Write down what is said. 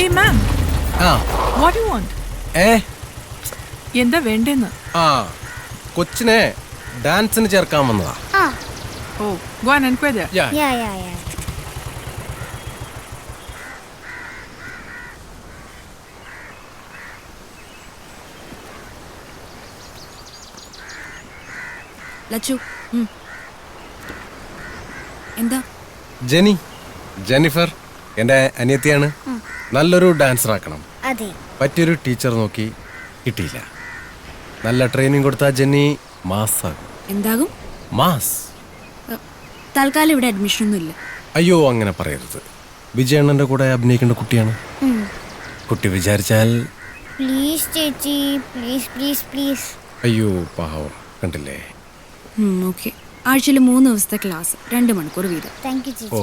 Hey ma'am, ആ what do you want? ഏ എന്താ വേണ്ടെന്ന്? ആ കൊച്ചിനെ ഡാൻസിന് ചേർക്കാൻ വന്നതാ. Oh, go and inquire there. Yeah. Lachu എന്താ? ജെന്നിഫർ എൻ്റെ അനിയത്തിയാണ്. നല്ലൊരു ഡാൻസർ ആക്കണം. അതെ. പറ്റിയൊരു ടീച്ചർ നോക്കി കിട്ടിയില്ല. നല്ല ട്രെയിനിങ് കൊടുത്താൽ ജെന്നി മാസ്സാകും. എന്താകും? മാസ്. തൽക്കാലം ഇവിടെ അഡ്മിഷൻ ഒന്നും ഇല്ല. അയ്യോ അങ്ങനെ പറയരുത്. വിജയണ്ണൻ്റെ കൂടെ അഭിനയിക്കേണ്ട കുട്ടിയാണ്. കുട്ടി വിചാരിച്ചാൽ. പ്ലീസ് ചേച്ചി, പ്ലീസ് പ്ലീസ് പ്ലീസ്. അയ്യോ പാവം, കണ്ടില്ലേ. ഓക്കെ. ആഴ്ചയിൽ 3 ദിവസത്തെ ക്ലാസ്, 2 മണിക്കൂർ വീതം. താങ്ക് യു ചേച്ചി.